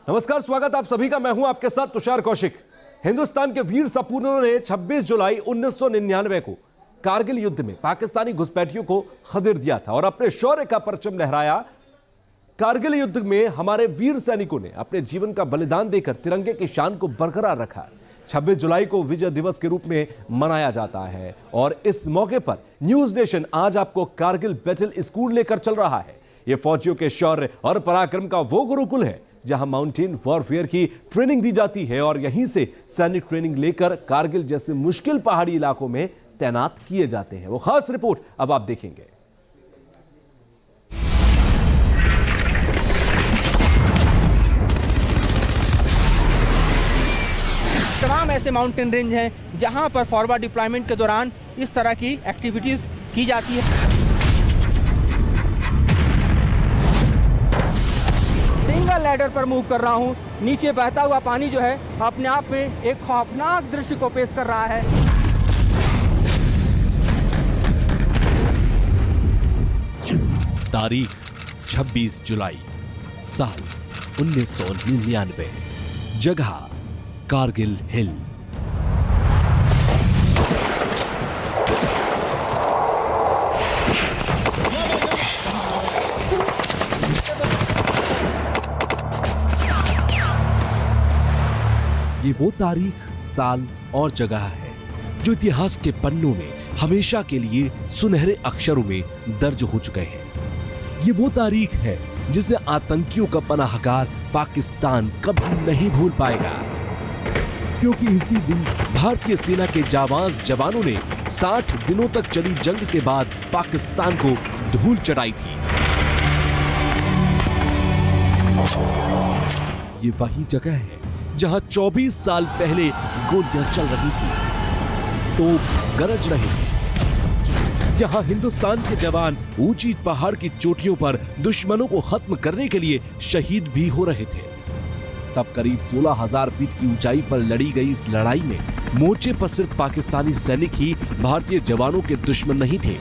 नमस्कार, स्वागत आप सभी का। मैं हूं आपके साथ तुषार कौशिक। हिंदुस्तान के वीर सपूतों ने 26 जुलाई 1999 को कारगिल युद्ध में पाकिस्तानी घुसपैठियों को खदेड़ दिया था और अपने शौर्य का परचम लहराया। कारगिल युद्ध में हमारे वीर सैनिकों ने अपने जीवन का बलिदान देकर तिरंगे की शान को बरकरार रखा। 26 जुलाई को विजय दिवस के रूप में मनाया जाता है और इस मौके पर न्यूज नेशन आज आपको कारगिल बैटल स्कूल लेकर चल रहा है। यह फौजियों के शौर्य और पराक्रम का वो गुरुकुल है जहां माउंटेन वॉरफेयर की ट्रेनिंग दी जाती है और यहीं से सैनिक ट्रेनिंग लेकर कारगिल जैसे मुश्किल पहाड़ी इलाकों में तैनात किए जाते हैं। वो खास रिपोर्ट अब आप देखेंगे। तमाम ऐसे माउंटेन रेंज हैं जहां पर फॉरवर्ड डिप्लॉयमेंट के दौरान इस तरह की एक्टिविटीज की जाती है। सिंगल लैडर पर मूव कर रहा हूं। नीचे बहता हुआ पानी जो है अपने आप में एक खौफनाक दृश्य को पेश कर रहा है। तारीख 26 जुलाई साल 1999। जगह कारगिल हिल। ये वो तारीख, साल और जगह है जो इतिहास के पन्नों में हमेशा के लिए सुनहरे अक्षरों में दर्ज हो चुके हैं। ये वो तारीख है जिसे आतंकियों का पनाहगार पाकिस्तान कभी नहीं भूल पाएगा, क्योंकि इसी दिन भारतीय सेना के जाबाज जवानों ने 60 दिनों तक चली जंग के बाद पाकिस्तान को धूल चटाई थी। ये वही जगह है जहां 24 साल पहले गोलियां चल रही थी, तोप गरज रहे थे, जहां हिंदुस्तान के जवान ऊंची पहाड़ की चोटियों पर दुश्मनों को खत्म करने के लिए शहीद भी हो रहे थे। तब करीब 16,000 फीट की ऊंचाई पर लड़ी गई इस लड़ाई में मोर्चे पर सिर्फ पाकिस्तानी सैनिक ही भारतीय जवानों के दुश्मन नहीं थे।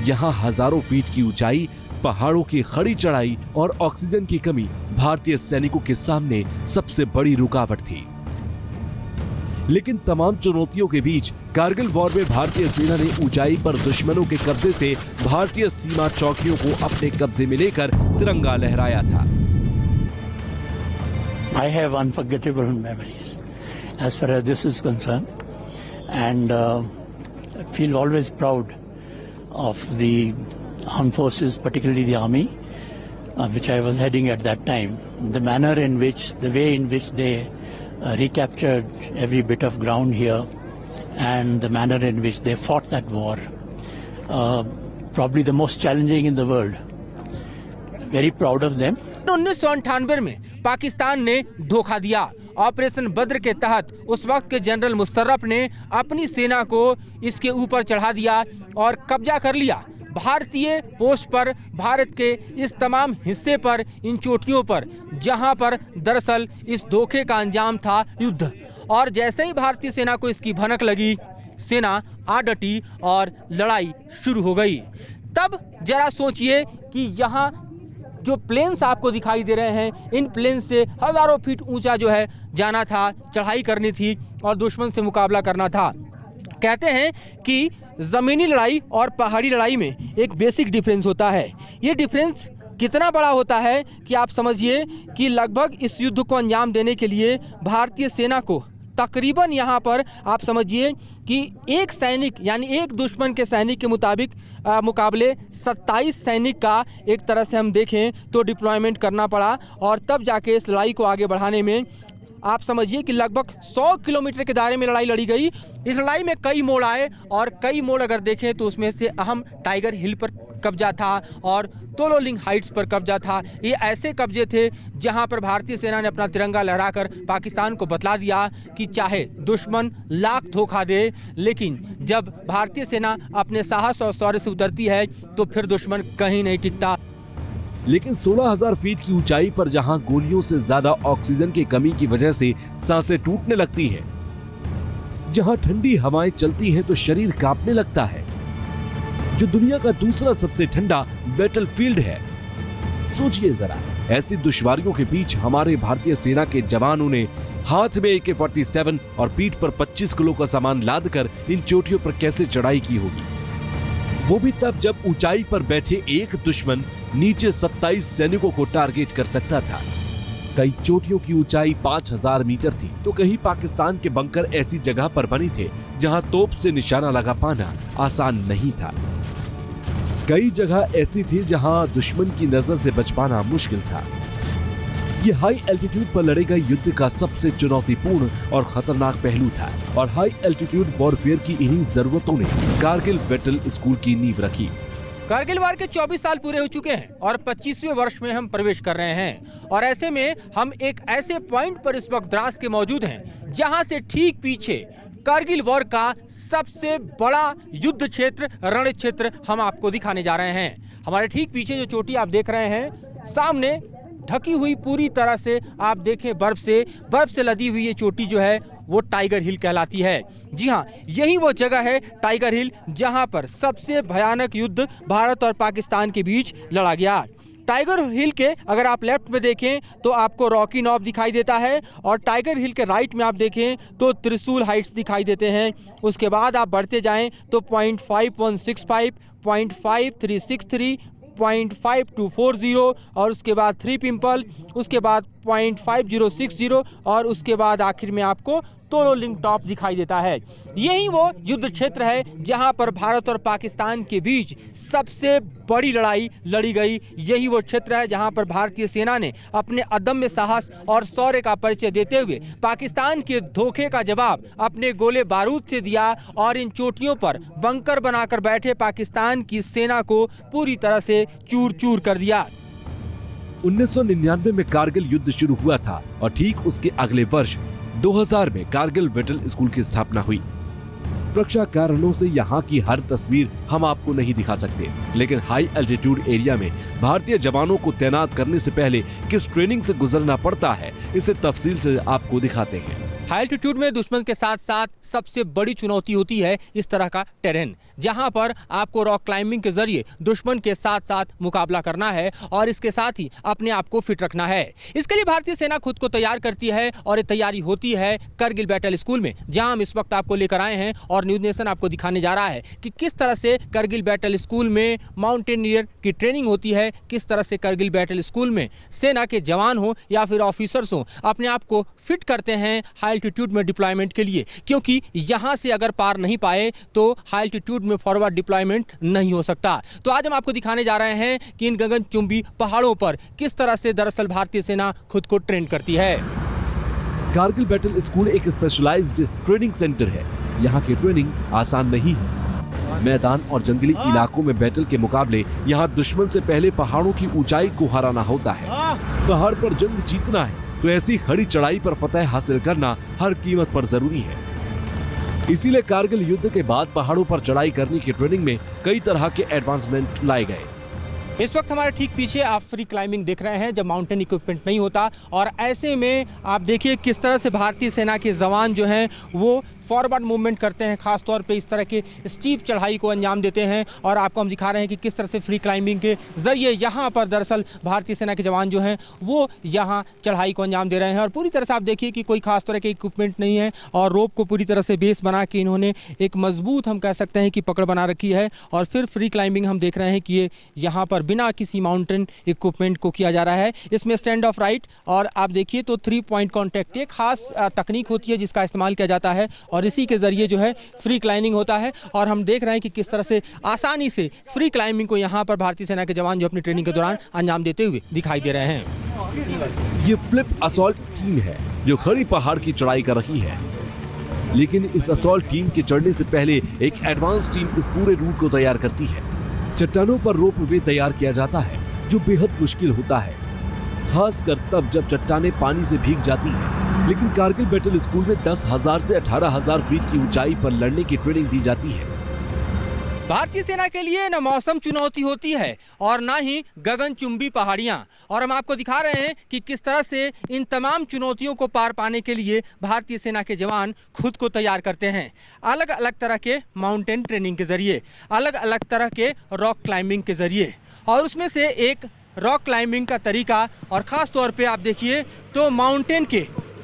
यहाँ हजारों फीट की ऊंचाई, पहाड़ों की खड़ी चढ़ाई और ऑक्सीजन की कमी भारतीय सैनिकों के सामने सबसे बड़ी रुकावट थी। लेकिन तमाम चुनौतियों के बीच कारगिल वॉर में भारतीय सेना ने ऊंचाई पर दुश्मनों के कब्जे से भारतीय सीमा चौकियों को अपने कब्जे में लेकर तिरंगा लहराया था। I have unforgettable memories as far as this is concerned, and I feel always proud of the armed forces, particularly the army, which I was heading at that time. The manner in which, the way in which they recaptured every bit of ground here, and the manner in which they fought that war, probably the most challenging in the world. Very proud of them. 1998 में पाकिस्तान ने धोखा दिया। Operation Badr के तहत उस वक्त के general Musharraf ने अपनी सेना को इसके ऊपर चढ़ा दिया और कब्जा कर लिया। भारतीय पोस्ट पर, भारत के इस तमाम हिस्से पर, इन चोटियों पर, जहां पर दरअसल इस धोखे का अंजाम था युद्ध। और जैसे ही भारतीय सेना को इसकी भनक लगी, सेना आ डटी और लड़ाई शुरू हो गई। तब जरा सोचिए कि यहाँ जो प्लेन्स आपको दिखाई दे रहे हैं, इन प्लेन से हजारों फीट ऊंचा जो है जाना था, चढ़ाई करनी थी और दुश्मन से मुकाबला करना था। कहते हैं कि ज़मीनी लड़ाई और पहाड़ी लड़ाई में एक बेसिक डिफरेंस होता है। ये डिफरेंस कितना बड़ा होता है कि आप समझिए कि लगभग इस युद्ध को अंजाम देने के लिए भारतीय सेना को तकरीबन यहाँ पर आप समझिए कि एक सैनिक, यानी एक दुश्मन के सैनिक के मुकाबले 27 सैनिक का एक तरह से हम देखें तो डिप्लॉयमेंट करना पड़ा। और तब जाके इस लड़ाई को आगे बढ़ाने में आप समझिए कि लगभग 100 किलोमीटर के दायरे में लड़ाई लड़ी गई। इस लड़ाई में कई मोड़ आए और कई मोड़ अगर देखें तो उसमें से अहम टाइगर हिल पर कब्जा था और तोलोलिंग हाइट्स पर कब्जा था। ये ऐसे कब्जे थे जहां पर भारतीय सेना ने अपना तिरंगा लहराकर पाकिस्तान को बतला दिया कि चाहे दुश्मन लाख धोखा दे, लेकिन जब भारतीय सेना अपने साहस और शौर्य से उतरती है तो फिर दुश्मन कहीं नहीं टिकता। लेकिन 16,000 फीट की ऊंचाई पर जहां गोलियों से ज्यादा ऑक्सीजन की कमी की वजह से सांसें टूटने लगती हैं, जहां ठंडी हवाएं चलती हैं तो शरीर कांपने लगता है, जो दुनिया का दूसरा सबसे ठंडा बैटलफील्ड है, सोचिए जरा ऐसी दुश्वारियों के बीच हमारे भारतीय सेना के जवानों ने हाथ में AK-47 और पीठ पर 25 किलो का सामान लादकर इन चोटियों पर कैसे चढ़ाई की होगी, वो भी तब जब ऊंचाई पर बैठे एक दुश्मन नीचे 27 सैनिकों को टारगेट कर सकता था। कई चोटियों की ऊंचाई 5000 मीटर थी, तो कहीं पाकिस्तान के बंकर ऐसी जगह पर बनी थे जहां तोप से निशाना लगा पाना आसान नहीं था। कई जगह ऐसी थी जहां दुश्मन की नजर से बच पाना मुश्किल था। ये हाई एल्टीट्यूड पर लड़े गए युद्ध का सबसे चुनौतीपूर्ण और खतरनाक पहलू था और हाई एल्टीट्यूड वॉरफेयर की इन्हीं जरूरतों ने कारगिल बैटल स्कूल की नींव रखी। कारगिल वार के 24 साल पूरे हो चुके हैं और 25वें वर्ष में हम प्रवेश कर रहे हैं और ऐसे में हम एक ऐसे पॉइंट पर इस वक्त द्रास के मौजूद हैं जहां से ठीक पीछे कारगिल वॉर का सबसे बड़ा युद्ध क्षेत्र, रण क्षेत्र हम आपको दिखाने जा रहे हैं। हमारे ठीक पीछे जो चोटी आप देख रहे हैं, सामने ढकी हुई पूरी तरह से आप देखें बर्फ से लदी हुई ये चोटी जो है वो टाइगर हिल कहलाती है। जी हाँ, यही वो जगह है टाइगर हिल जहां पर सबसे भयानक युद्ध भारत और पाकिस्तान के बीच लड़ा गया। टाइगर हिल के अगर आप लेफ्ट में देखें तो आपको रॉकी नॉब दिखाई देता है और टाइगर हिल के राइट में आप देखें तो त्रिशूल हाइट्स दिखाई देते हैं। उसके बाद आप बढ़ते जाएं तो 0.5165, 0.5363, 0.5240 और उसके बाद 3 पिंपल, उसके बाद 0.5060 और उसके बाद आखिर में आपको तोरो लिंक टॉप दिखाई देता है। यही वो युद्ध क्षेत्र है जहां पर भारत और पाकिस्तान के बीच सबसे बड़ी लड़ाई लड़ी गई। यही वो क्षेत्र है जहां पर भारतीय सेना ने अपने अदम्य साहस और शौर्य का परिचय देते हुए पाकिस्तान के धोखे का जवाब अपने गोले बारूद से दिया और इन चोटियों पर बंकर बनाकर बैठे पाकिस्तान की सेना को पूरी तरह से चूर चूर कर दिया। 1999 में कारगिल युद्ध शुरू हुआ था और ठीक उसके अगले वर्ष 2000 में कारगिल बैटल स्कूल की स्थापना हुई। सुरक्षा कारणों से यहाँ की हर तस्वीर हम आपको नहीं दिखा सकते, लेकिन हाई एल्टीट्यूड एरिया में भारतीय जवानों को तैनात करने से पहले किस ट्रेनिंग से गुजरना पड़ता है, इसे तफसील से आपको दिखाते हैं। हाई एल्टीट्यूड में दुश्मन के साथ साथ सबसे बड़ी चुनौती होती है इस तरह का टेरेन, जहां पर आपको रॉक क्लाइंबिंग के जरिए दुश्मन के साथ साथ मुकाबला करना है और इसके साथ ही अपने आप को फिट रखना है। इसके लिए भारतीय सेना खुद को तैयार करती है और ये तैयारी होती है कारगिल बैटल स्कूल में, जहां हम इस वक्त आपको लेकर आए हैं और न्यूज नेशन आपको दिखाने जा रहा है कि किस तरह से कारगिल बैटल स्कूल में माउंटेनियर की ट्रेनिंग होती है, किस तरह से कारगिल बैटल स्कूल में सेना के जवान हो या फिर ऑफिसर्स हो अपने आप को फिट करते हैं हाई एल्टीट्यूड में डिप्लॉयमेंट के लिए, क्योंकि यहां से अगर पार नहीं पाए तो हाई एल्टीट्यूड में फॉरवर्ड डिप्लॉयमेंट नहीं हो सकता। तो आज हम आपको दिखाने जा रहे हैं कि इन गगनचुंबी पहाड़ों पर किस तरह से दरअसल भारतीय सेना खुद को ट्रेन करती है। कारगिल बैटल स्कूल एक स्पेशलाइज्ड ट्रेनिंग सेंटर है। यहाँ की ट्रेनिंग आसान नहीं है। मैदान और जंगली इलाकों में बैटल के मुकाबले यहाँ दुश्मन से पहले पहाड़ों की ऊंचाई को हराना होता है। पहाड़ पर जंग जीतना है तो ऐसी खड़ी चढ़ाई पर फतह हासिल करना हर कीमत पर जरूरी है। इसीलिए कारगिल युद्ध के बाद पहाड़ों पर चढ़ाई करने की ट्रेनिंग में कई तरह के एडवांसमेंट लाए गए। इस वक्त हमारे ठीक पीछे आप फ्री क्लाइंबिंग देख रहे हैं जब माउंटेन इक्विपमेंट नहीं होता, और ऐसे में आप देखिए किस तरह से भारतीय सेना के जवान जो हैं वो फॉरवर्ड मूवमेंट करते हैं, खासतौर पे इस तरह के स्टीप चढ़ाई को अंजाम देते हैं। और आपको हम दिखा रहे हैं कि किस तरह से फ्री क्लाइंबिंग के जरिए यहाँ पर दरअसल भारतीय सेना के जवान जो हैं वो यहाँ चढ़ाई को अंजाम दे रहे हैं। और पूरी तरह से आप देखिए कि कोई खास तरह के इक्विपमेंट नहीं है और रोप को पूरी तरह से बेस बना के इन्होंने एक मजबूत, हम कह सकते हैं कि पकड़ बना रखी है। और फिर फ्री क्लाइंबिंग हम देख रहे हैं कि ये यहाँ पर बिना किसी माउंटेन इक्विपमेंट को किया जा रहा है। इसमें स्टैंड ऑफ राइट और आप देखिए तो 3 पॉइंट कॉन्टैक्ट एक खास तकनीक होती है जिसका इस्तेमाल किया जाता है और इसी के जरिए जो है फ्री क्लाइंबिंग होता है। और हम देख रहे हैं कि किस तरह से आसानी से फ्री क्लाइंबिंग को यहाँ पर भारतीय सेना के जवान जो अपनी ट्रेनिंग के दौरान अंजाम देते हुए दिखाई दे रहे हैं। ये फ्लिप असॉल्ट टीम है जो खड़ी पहाड़ की चढ़ाई कर रही है, लेकिन इस असॉल्ट टीम के चढ़ने से पहले एक एडवांस टीम इस पूरे रूट को तैयार करती है। चट्टानों पर रोप वे तैयार किया जाता है जो बेहद मुश्किल होता है, खासकर तब जब चट्टानें पानी से भीग जाती हैं। लेकिन कारगिल बैटल स्कूल में 10,000 से 18,000 फीट की ऊंचाई पर लड़ने की ट्रेनिंग दी जाती है। भारतीय सेना के लिए न मौसम चुनौती होती है और ना ही गगनचुंबी पहाड़ियां। और हम आपको दिखा रहे हैं कि किस तरह से इन तमाम चुनौतियों को पार पाने के लिए भारतीय सेना के जवान खुद को तैयार करते हैं, अलग अलग तरह के माउंटेन ट्रेनिंग के जरिए, अलग अलग तरह के रॉक क्लाइंबिंग के जरिए। और उसमें से एक रॉक क्लाइंबिंग का तरीका, और ख़ास तौर पे आप देखिए तो माउंटेन के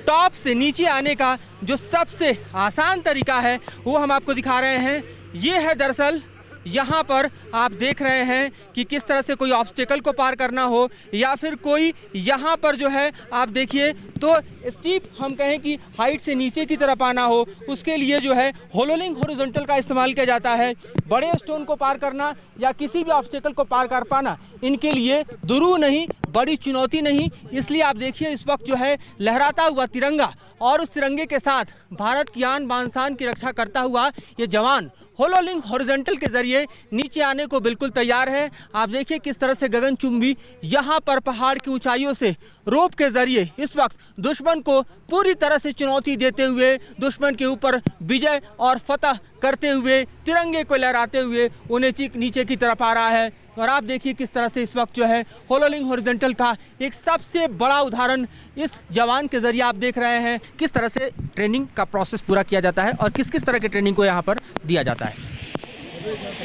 टॉप से नीचे आने का जो सबसे आसान तरीका है वो हम आपको दिखा रहे हैं। ये है दरअसल यहाँ पर आप देख रहे हैं कि किस तरह से कोई ऑब्स्टेकल को पार करना हो या फिर कोई यहाँ पर जो है आप देखिए तो स्टीप हम कहें कि हाइट से नीचे की तरफ आना हो, उसके लिए जो है होलोलिंग हॉरिजॉन्टल का इस्तेमाल किया जाता है। बड़े स्टोन को पार करना या किसी भी ऑब्स्टेकल को पार कर पाना इनके लिए दुरू नहीं, बड़ी चुनौती नहीं। इसलिए आप देखिए इस वक्त जो है लहराता हुआ तिरंगा और उस तिरंगे के साथ भारत की आन बान शान की रक्षा करता हुआ ये जवान होलोलिंग हॉरिजॉन्टल के जरिए नीचे आने को बिल्कुल तैयार है। आप देखिए किस तरह से गगनचुंबी यहाँ पर पहाड़ की ऊंचाइयों से रोप के जरिए इस वक्त दुश्मन को पूरी तरह से चुनौती देते हुए, दुश्मन के ऊपर विजय और फतह करते हुए, तिरंगे को लहराते हुए उन्हें नीचे की तरफ आ रहा है। और आप देखिए किस तरह से इस वक्त जो है होलोलिंग हॉरिजॉन्टल का एक सबसे बड़ा उदाहरण इस जवान के जरिए आप देख रहे हैं किस तरह से ट्रेनिंग का प्रोसेस पूरा किया जाता है और किस किस तरह की ट्रेनिंग को यहाँ पर दिया जाता है।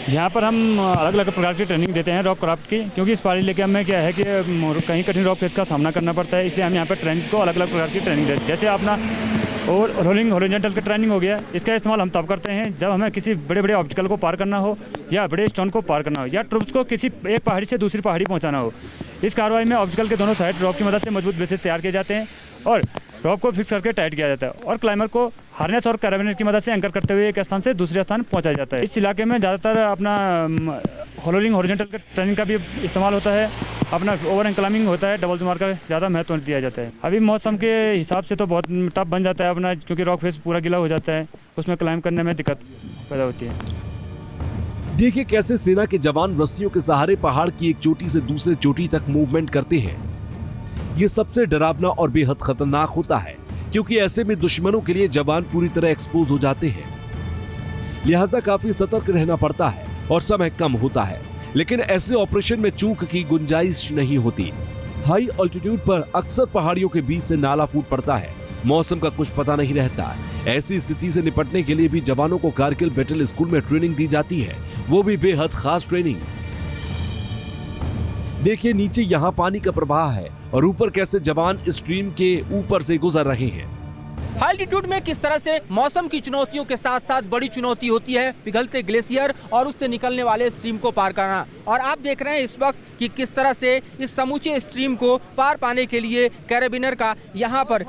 यहाँ पर हम अलग अलग प्रकार की ट्रेनिंग देते हैं रॉक क्राफ्ट की, क्योंकि इस पहाड़ी इलाके में क्या है कि कहीं कठिन रॉक फेस का सामना करना पड़ता है, इसलिए हम यहाँ पर ट्रेनिंग्स को अलग अलग प्रकार की ट्रेनिंग देते हैं। जैसे अपना और रोलिंग हॉरिजॉन्टल की ट्रेनिंग हो गया, इसका इस्तेमाल हम तब करते हैं जब हमें किसी बड़े बड़े ऑब्स्टिकल को पार करना हो या बड़े स्टोन को पार करना हो या ट्रूप्स को किसी एक पहाड़ी से दूसरी पहाड़ी पहुँचाना हो। इस कार्रवाई में ऑब्स्टिकल के दोनों साइड रॉक की मदद से मजबूत बेसेस तैयार किए जाते हैं और रॉक को फिक्स करके टाइट किया जाता है और क्लाइंबर को हार्नेस और कैराबिनेट की मदद से एंकर करते हुए एक स्थान से दूसरे स्थान पहुंचाया जाता है। इस इलाके में ज़्यादातर अपना होलोलिंग हॉरिजॉन्टल के ट्रेनिंग का भी इस्तेमाल होता है, अपना ओवर एंड क्लाइंबिंग होता है, डबल जुमार का ज़्यादा महत्व दिया जाता है। अभी मौसम के हिसाब से तो बहुत टफ बन जाता है अपना, क्योंकि रॉक फेस पूरा गीला हो जाता है, उसमें क्लाइंब करने में दिक्कत पैदा होती है। देखिए कैसे सेना के जवान रस्सियों के सहारे पहाड़ की एक चोटी से दूसरे चोटी तक मूवमेंट करते हैं। ये सबसे डरावना और बेहद खतरनाक होता है, क्योंकि ऐसे में दुश्मनों के लिए जवान पूरी तरह एक्सपोज हो जाते हैं, लिहाजा काफी सतर्क रहना पड़ता है और समय कम होता है। लेकिन ऐसे ऑपरेशन में चूक की गुंजाइश नहीं होती। हाई ऑल्टीट्यूड पर अक्सर पहाड़ियों के बीच से नाला फूट पड़ता है, मौसम का कुछ पता नहीं रहता। ऐसी स्थिति से निपटने के लिए भी जवानों को कारगिल बैटल स्कूल में ट्रेनिंग दी जाती है, वो भी बेहद खास ट्रेनिंग। देखिए नीचे यहाँ पानी का प्रवाह है और ऊपर कैसे जवान स्ट्रीम के ऊपर से गुजर रहे हैं। हाई एल्टीट्यूड में किस तरह से मौसम की चुनौतियों के साथ साथ बड़ी चुनौती होती है पिघलते ग्लेशियर और उससे निकलने वाले स्ट्रीम को पार करना। और आप देख रहे हैं इस वक्त कि किस तरह से इस समूचे स्ट्रीम को पार पाने के लिए कैराबिनर का यहाँ पर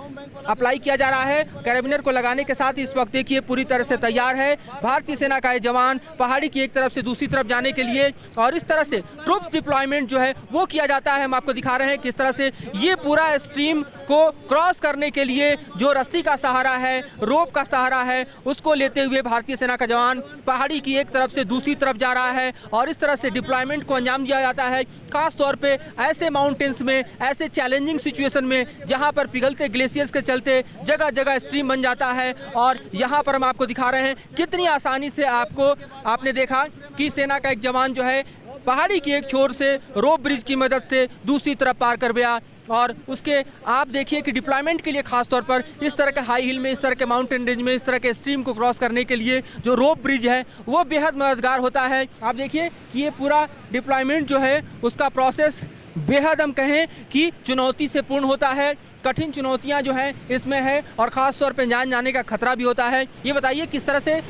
अप्लाई किया जा रहा है। कैराबिनर को लगाने के साथ इस वक्त देखिए पूरी तरह से तैयार है भारतीय सेना का ये जवान पहाड़ी की एक तरफ से दूसरी तरफ जाने के लिए। और इस तरह से ट्रूप्स डिप्लॉयमेंट जो है वो किया जाता है। हम आपको दिखा रहे हैं किस तरह से ये पूरा स्ट्रीम को क्रॉस करने के लिए जो रस्सी का सहारा है, रोप का सहारा है, उसको लेते हुए भारतीय सेना का जवान पहाड़ी की एक तरफ से दूसरी तरफ जा रहा है। और इस तरह से डिप्लॉयमेंट को अंजाम दिया जाता है, खास तौर पे ऐसे माउंटेन्स में, ऐसे चैलेंजिंग सिचुएशन में जहां पर पिघलते ग्लेशियर्स के चलते जगह जगह स्ट्रीम बन जाता है। और यहां पर हम आपको दिखा रहे हैं कितनी आसानी से आपने देखा कि सेना का एक जवान जो है पहाड़ी की एक छोर से रोप ब्रिज की मदद से दूसरी तरफ पार कर गया। और उसके आप देखिए कि डिप्लॉयमेंट के लिए खास तौर पर इस तरह के हाई हिल में, इस तरह के माउंटेन रेंज में, इस तरह के स्ट्रीम को क्रॉस करने के लिए जो रोप ब्रिज है वो बेहद मददगार होता है। आप देखिए कि ये पूरा डिप्लॉयमेंट जो है उसका प्रोसेस बेहद हम कहें कि चुनौती से पूर्ण होता है। कठिन चुनौतियाँ जो हैं इसमें है और ख़ास तौर पर जान जाने का खतरा भी होता है। ये बताइए किस तरह से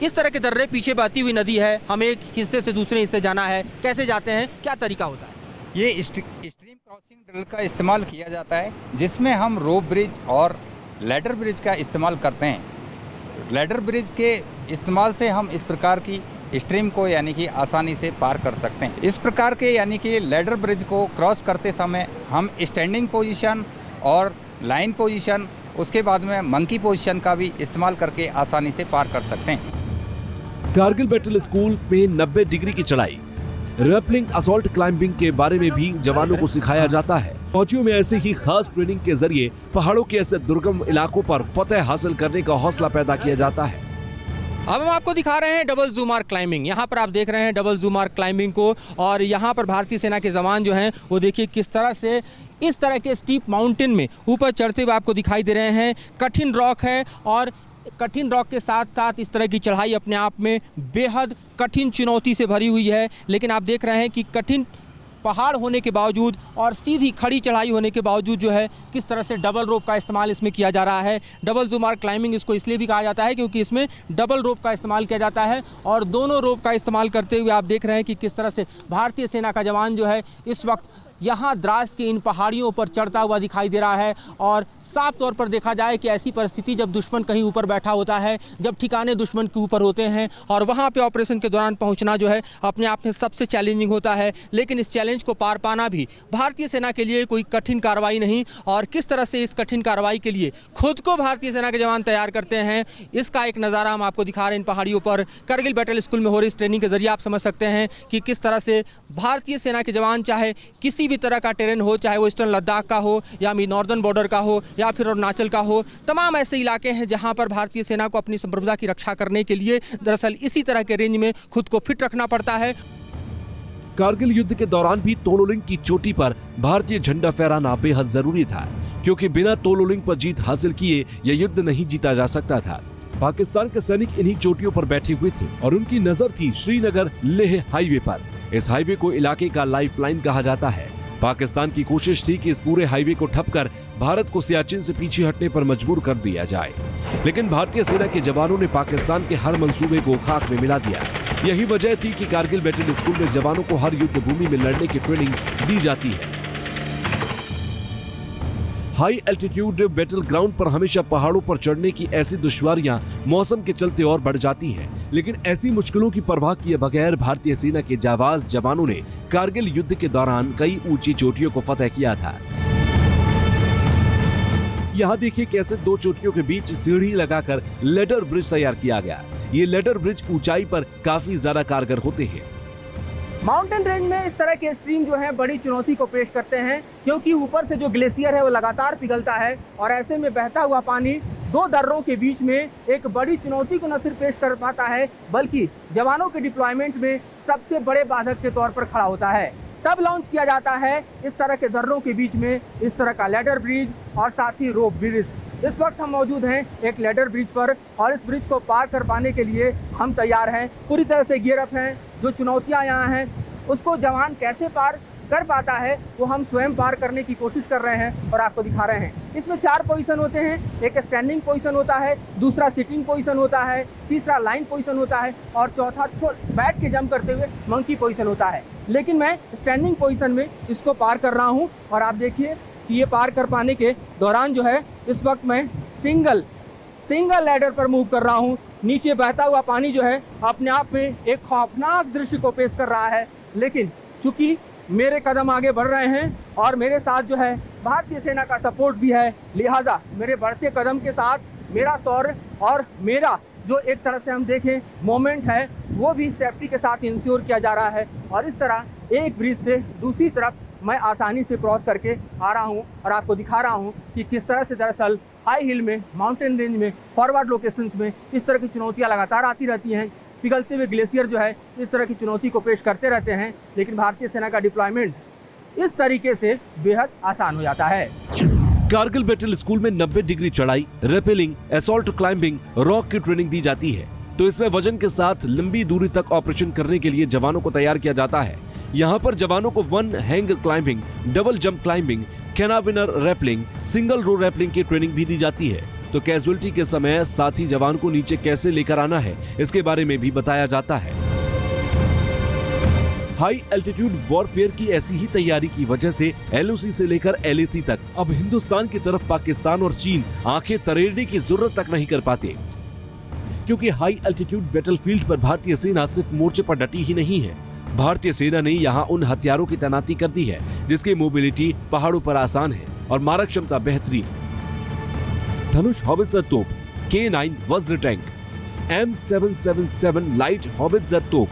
इस तरह के दर्रे पीछे बहती हुई नदी है, हमें एक हिस्से से दूसरे हिस्से जाना है, कैसे जाते हैं, क्या तरीका होता है? ये स्ट्रीम क्रॉसिंग ड्रिल का इस्तेमाल किया जाता है, जिसमें हम रोप ब्रिज और लैडर ब्रिज का इस्तेमाल करते हैं। लैडर ब्रिज के इस्तेमाल से हम इस प्रकार की स्ट्रीम को यानी कि आसानी से पार कर सकते हैं। इस प्रकार के यानी कि लैडर ब्रिज को क्रॉस करते समय हम स्टैंडिंग पोजीशन और लाइन पोजीशन, उसके बाद में मंकी पोजीशन का भी इस्तेमाल करके आसानी से पार कर सकते हैं। कारगिल बैटल स्कूल में 90 डिग्री की चढ़ाई, रैपलिंग, असॉल्ट क्लाइंबिंग के बारे में भी जवानों को सिखाया जाता है। फौजियों में ऐसे ही खास ट्रेनिंग के जरिए पहाड़ों के ऐसे दुर्गम इलाकों पर फतह हासिल करने का हौसला पैदा किया जाता है। अब हम आपको दिखा रहे हैं डबल जूमार क्लाइंबिंग। यहाँ पर आप देख रहे हैं डबल जूमार क्लाइंबिंग को, और यहाँ पर भारतीय सेना के जवान जो हैं वो देखिए किस तरह से इस तरह के स्टीप माउंटेन में ऊपर चढ़ते हुए आपको दिखाई दे रहे हैं। कठिन रॉक है और कठिन रॉक के साथ साथ इस तरह की चढ़ाई अपने आप में बेहद कठिन चुनौती से भरी हुई है। लेकिन आप देख रहे हैं कि कठिन पहाड़ होने के बावजूद और सीधी खड़ी चढ़ाई होने के बावजूद जो है किस तरह से डबल रोप का इस्तेमाल इसमें किया जा रहा है। डबल जुमार क्लाइंबिंग इसको इसलिए भी कहा जाता है क्योंकि इसमें डबल रोप का इस्तेमाल किया जाता है और दोनों रोप का इस्तेमाल करते हुए आप देख रहे हैं कि किस तरह से भारतीय सेना का जवान जो है इस वक्त यहाँ द्रास के इन पहाड़ियों पर चढ़ता हुआ दिखाई दे रहा है। और साफ तौर पर देखा जाए कि ऐसी परिस्थिति जब दुश्मन कहीं ऊपर बैठा होता है, जब ठिकाने दुश्मन के ऊपर होते हैं और वहाँ पे ऑपरेशन के दौरान पहुँचना जो है अपने आप में सबसे चैलेंजिंग होता है। लेकिन इस चैलेंज को पार पाना भी भारतीय सेना के लिए कोई कठिन कार्रवाई नहीं और किस तरह से इस कठिन कार्रवाई के लिए खुद को भारतीय सेना के जवान तैयार करते हैं, इसका एक नज़ारा हम आपको दिखा रहे हैं इन पहाड़ियों पर। करगिल बैटल स्कूल में हो रही इस ट्रेनिंग के जरिए आप समझ सकते हैं कि किस तरह से भारतीय सेना के जवान चाहे किसी भी तरह का टेरेन हो, चाहे वो ईस्टर्न लद्दाख का हो या नॉर्दर्न बॉर्डर का हो या फिर अरुणाचल का हो, तमाम ऐसे इलाके हैं जहां पर भारतीय सेना को अपनी संप्रभुता की रक्षा करने के लिए दरअसल इसी तरह के रेंज में खुद को फिट रखना पड़ता है। कारगिल युद्ध के दौरान भी तोलोलिंग की चोटी पर भारतीय झंडा फहराना बेहद जरूरी था, क्योंकि बिना तोलोलिंग पर जीत हासिल किए यह युद्ध नहीं जीता जा सकता था। पाकिस्तान के सैनिक इन्हीं चोटियों पर बैठे हुए थे और उनकी नजर थी श्रीनगर लेह हाईवे पर। इस हाईवे को इलाके का लाइफलाइन कहा जाता है। पाकिस्तान की कोशिश थी कि इस पूरे हाईवे को ठप कर भारत को सियाचिन से पीछे हटने पर मजबूर कर दिया जाए, लेकिन भारतीय सेना के जवानों ने पाकिस्तान के हर मंसूबे को खाक में मिला दिया। यही वजह थी कि कारगिल बैटल स्कूल में जवानों को हर युद्ध भूमि में लड़ने की ट्रेनिंग दी जाती है। हाई एल्टीट्यूड बैटल ग्राउंड पर हमेशा पहाड़ों पर चढ़ने की ऐसी दुश्वारियां मौसम के चलते और बढ़ जाती हैं, लेकिन ऐसी मुश्किलों की परवाह किए बगैर भारतीय सेना के जाबाज जवानों ने कारगिल युद्ध के दौरान कई ऊंची चोटियों को फतह किया था। यहाँ देखिए कैसे दो चोटियों के बीच सीढ़ी लगाकर लेडर ब्रिज तैयार किया गया। ये लेडर ब्रिज ऊंचाई पर काफी ज्यादा कारगर होते हैं। माउंटेन रेंज में इस तरह के स्ट्रीम जो है बड़ी चुनौती को पेश करते हैं, क्योंकि ऊपर से जो ग्लेशियर है वो लगातार पिघलता है और ऐसे में बहता हुआ पानी दो दर्रों के बीच में एक बड़ी चुनौती को न सिर्फ पेश कर पाता है बल्कि जवानों के डिप्लॉयमेंट में सबसे बड़े बाधक के तौर पर खड़ा होता है। तब लॉन्च किया जाता है इस तरह के दर्रों के बीच में इस तरह का लेडर ब्रिज और साथ ही रोप ब्रिज। इस वक्त हम मौजूद हैं एक लेडर ब्रिज पर और इस ब्रिज को पार कर पाने के लिए हम तैयार हैं, पूरी तरह से गियर अप हैं। जो चुनौतियां यहाँ हैं उसको जवान कैसे पार कर पाता है वो हम स्वयं पार करने की कोशिश कर रहे हैं और आपको दिखा रहे हैं। इसमें 4 पोजीशन होते हैं, एक स्टैंडिंग पोजीशन होता है, दूसरा सिटिंग पोजीशन होता है, तीसरा लाइन पोजीशन होता है और चौथा बैठ के जंप करते हुए मंकी पोजीशन होता है। लेकिन मैं स्टैंडिंग पोजीशन में इसको पार कर रहा हूँ और आप देखिए कि ये पार कर पाने के दौरान जो है इस वक्त मैं सिंगल लैडर पर मूव कर रहा हूँ। नीचे बहता हुआ पानी जो है अपने आप में एक खौफनाक दृश्य को पेश कर रहा है, लेकिन चूंकि मेरे कदम आगे बढ़ रहे हैं और मेरे साथ जो है भारतीय सेना का सपोर्ट भी है, लिहाजा मेरे बढ़ते कदम के साथ मेरा शौर्य और मेरा जो एक तरह से हम देखें मोमेंट है वो भी सेफ्टी के साथ इंश्योर किया जा रहा है। और इस तरह एक ब्रिज से दूसरी तरफ मैं आसानी से क्रॉस करके आ रहा हूं और आपको दिखा रहा हूं कि किस तरह से दरअसल हाई हिल में, माउंटेन रेंज में, फॉरवर्ड लोकेशंस में इस तरह की चुनौतियां लगातार आती रहती हैं। पिघलते हुए ग्लेशियर जो है इस तरह की चुनौती को पेश करते रहते हैं, लेकिन भारतीय सेना का डिप्लॉयमेंट इस तरीके से बेहद आसान हो जाता है। कारगिल बैटल स्कूल में 90 डिग्री चढ़ाई, रेपेलिंग, असॉल्ट क्लाइंबिंग, रॉक की ट्रेनिंग दी जाती है। तो इसमें वजन के साथ लंबी दूरी तक ऑपरेशन करने के लिए जवानों को तैयार किया जाता है। यहाँ पर जवानों को 1 hang climbing, double jump climbing, carabiner rappelling, single rope rappelling की ट्रेनिंग भी दी जाती है। तो कैजुअलिटी के समय साथी जवान को नीचे कैसे लेकर आना है इसके बारे में भी बताया जाता है। हाई एल्टीट्यूड वॉरफेयर की ऐसी ही तैयारी की वजह से LOC से लेकर LAC तक अब हिंदुस्तान की तरफ पाकिस्तान और चीन आंखें तरेड़ने की जरूरत तक नहीं कर पाते, क्योंकि हाई एल्टीट्यूड बैटलफील्ड पर भारतीय सेना सिर्फ मोर्चे पर डटी ही नहीं है। भारतीय सेना ने यहाँ उन हथियारों की तैनाती कर दी है जिसकी मोबिलिटी पहाड़ों पर आसान है और मारक क्षमता बेहतरीन। धनुष हॉवित्जर तोप, K9 वज्र टैंक, M777 लाइट हॉवित्जर तोप,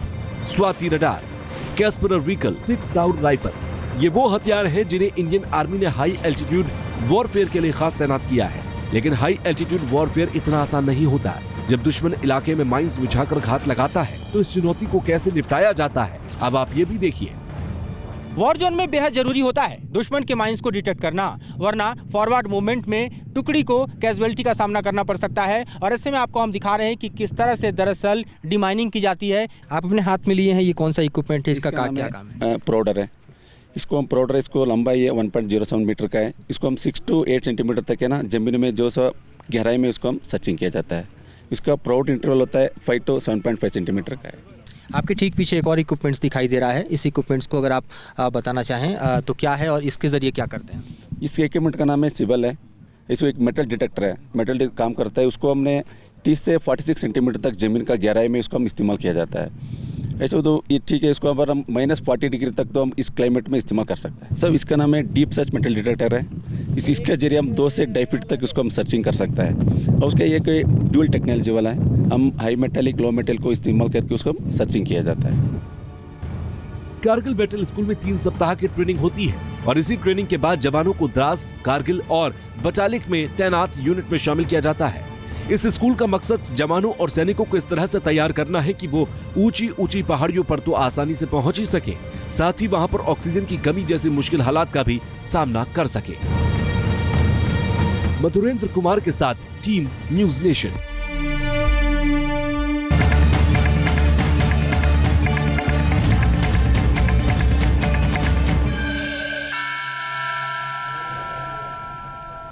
Swathi radar, Casspir vehicle, 6 sound rifle, ये वो हथियार हैं जिन्हें इंडियन आर्मी ने हाई एल्टीट्यूड वॉरफेयर के लिए खास तैनात किया है। लेकिन हाई एल्टीट्यूड वॉरफेयर इतना आसान नहीं होता। जब दुश्मन इलाके में माइंस बिछाकर घात लगाता है तो इस चुनौती को कैसे निपटाया जाता है अब आप ये भी देखिए। वॉर जोन में बेहद जरूरी होता है दुश्मन के माइंस को डिटेक्ट करना, वरना फॉरवर्ड मूवमेंट में टुकड़ी को कैजुअलिटी का सामना करना पड़ सकता है। और ऐसे में आपको हम दिखा रहे हैं कि किस तरह से दरअसल डिमाइनिंग की जाती है। आप अपने हाथ में लिए हैं, ये कौन सा इक्विपमेंट है, इसका क्या काम है? प्रोडर है, इसको हम पाउडर, इसको लंबाई है 1.07 मीटर का है। इसको हम 6 to 8 सेंटीमीटर तक है ना ज़मीन में जो सा गहराई में उसको हम सर्चिंग किया जाता है। इसका प्राउड इंटरवल होता है 5 to 7.5 सेंटीमीटर का है। आपके ठीक पीछे एक और इक्विपमेंट्स दिखाई दे रहा है। इस इक्विपमेंट्स को अगर आप बताना चाहें तो क्या है और इसके ज़रिए क्या करते हैं? इस इक्विपमेंट का नाम है सिबल है। इसको एक मेटल डिटेक्टर है, मेटल काम करता है। उसको हमने 30 से 46 सेंटीमीटर तक ज़मीन का गहराई में इसको हम इस्तेमाल किया जाता है। ऐसे तो ये ठीक है, इसको अगर हम -40 डिग्री तक तो हम इस क्लाइमेट में इस्तेमाल कर सकते हैं। सब इसका नाम है डीप सर्च मेटल डिटेक्टर है। इसके जरिए हम 2 से 2.5 फीट तक इसको हम सर्चिंग कर सकता है। और उसका ये कोई ड्यूल टेक्नोलॉजी वाला है। हम हाई मेटेलिक लो मेटल को इस्तेमाल करके उसको सर्चिंग किया जाता है। कारगिल बैटल स्कूल में 3 सप्ताह की ट्रेनिंग होती है और इसी ट्रेनिंग के बाद जवानों को द्रास, कारगिल और बटालिक में तैनात यूनिट में शामिल किया जाता है। इस स्कूल का मकसद जवानों और सैनिकों को इस तरह से तैयार करना है कि वो ऊंची ऊंची पहाड़ियों पर तो आसानी से पहुंच ही सके, साथ ही वहां पर ऑक्सीजन की कमी जैसे मुश्किल हालात का भी सामना कर सके। मधुरेंद्र कुमार के साथ टीम न्यूज़ नेशन।